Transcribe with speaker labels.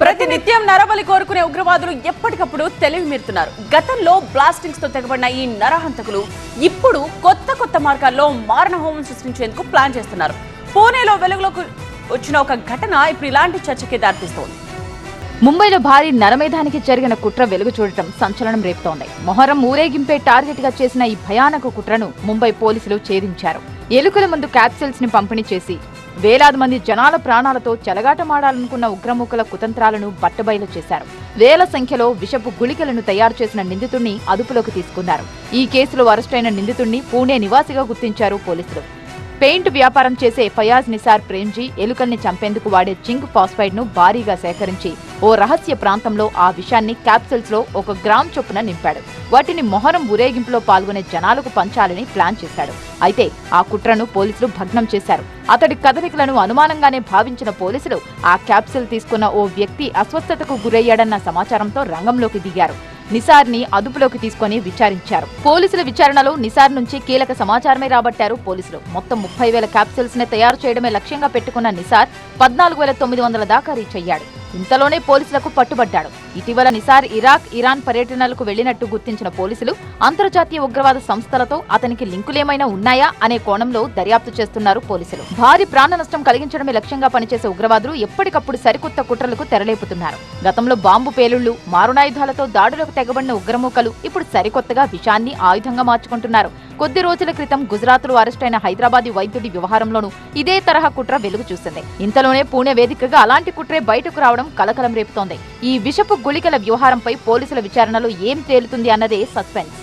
Speaker 1: ప్రతినిత్యం నరబలి కోరుకునే ఉగ్రవాదులు ఎప్పటికప్పుడు తెలివి మీరుతున్నారు. గతంలో బ్లాస్టింగ్స్ తో తెగబడిన ఈ నరహంతకులు ఇప్పుడు కొత్త మార్గాల్లో మారణ హోమం సృష్టించేందుకు ప్లాన్ చేస్తున్నారు. పూణేలో వెలుగులోకి వచ్చిన ఒక ఘటన ఇప్పుడు ఇలాంటి చర్చకి దారితీస్తోంది.
Speaker 2: ముంబైలో భారీ నరమేధానికి జరిగిన కుట్ర వెలుగు చూడటం సంచలనం రేపుతోంది. మొహరం ఊరేగింపే టార్గెట్ గా చేసిన ఈ భయానక కుట్రను ముంబై పోలీసులు ఛేదించారు. ఎలుకల ముందు క్యాప్సిల్స్ ని పంపిణీ చేసి వేలాది మంది జనాల ప్రాణాలతో చెలగాటమాడాలనుకున్న ఉగ్రమూకల కుతంత్రాలను బట్టబయలు చేశారు. వేల సంఖ్యలో విషపు గుళికలను తయారు చేసిన నిందితుడిని అదుపులోకి తీసుకున్నారు. ఈ కేసులో అరెస్టైన నిందితుడిని పూణే నివాసిగా గుర్తించారు పోలీసులు. పెయింట్ వ్యాపారం చేసే ఫయాజ్ నిసార్ ప్రేమ్జీ ఎలుకల్ని చంపేందుకు వాడే జింక్ ఫాస్ఫైడ్ ను భారీగా సేకరించి ఓ రహస్య ప్రాంతంలో ఆ విషయాన్ని క్యాప్సిల్స్ లో 1 గ్రామ్ చొప్పున నింపాడు. వాటిని మొహరం ఊరేగింపులో పాల్గొనే జనాలకు పంచాలని ప్లాన్ చేశాడు. అయితే ఆ కుట్రను పోలీసులు భగ్నం చేశారు. అతడి కదలికలను అనుమానంగానే భావించిన పోలీసులు ఆ క్యాప్సిల్ తీసుకున్న ఓ వ్యక్తి అస్వస్థతకు గురయ్యాడన్న సమాచారంతో రంగంలోకి దిగారు. నిసార్ ని అదుపులోకి తీసుకుని విచారించారు. పోలీసుల విచారణలో నిసార్ నుంచి కీలక సమాచారమే రాబట్టారు పోలీసులు. మొత్తం 30,000 క్యాప్సిల్స్ ని తయారు చేయడమే లక్ష్యంగా పెట్టుకున్న నిసార్ 14,900 దాకా రీచ్ అయ్యాడు. ఇంతలోనే పోలీసులకు పట్టుబడ్డాడు. ఇటీవల నిసార్ ఇరాక్, ఇరాన్ పర్యటనలకు వెళ్లినట్టు గుర్తించిన పోలీసులు అంతర్జాతీయ ఉగ్రవాద సంస్థలతో అతనికి లింకులేమైనా ఉన్నాయా అనే కోణంలో దర్యాప్తు చేస్తున్నారు పోలీసులు. భారీ ప్రాణ నష్టం కలిగించడమే లక్ష్యంగా పనిచేసే ఉగ్రవాదులు ఎప్పటికప్పుడు సరికొత్త కుట్రలకు తెరలేపుతున్నారు. గతంలో బాంబు పేలుళ్లు, మారణాయుధాలతో దాడులకు తెగబడిన ఉగ్రమూకలు ఇప్పుడు సరికొత్తగా విషాన్ని ఆయుధంగా మార్చుకుంటున్నారు. కొద్ది రోజుల క్రితం గుజరాత్లో అరెస్టైన హైదరాబాదీ వైద్యుడి వ్యవహారంలోనూ ఇదే తరహా కుట్ర వెలుగు చూసింది. ఇంతలోనే పూణే వేదికగా అలాంటి కుట్రే బయటకు రావడం కలకలం రేపుతోంది. ఈ విషపు గుళికల వ్యవహారంపై పోలీసుల విచారణలో ఏం తేలుతుంది అన్నదే సస్పెన్స్.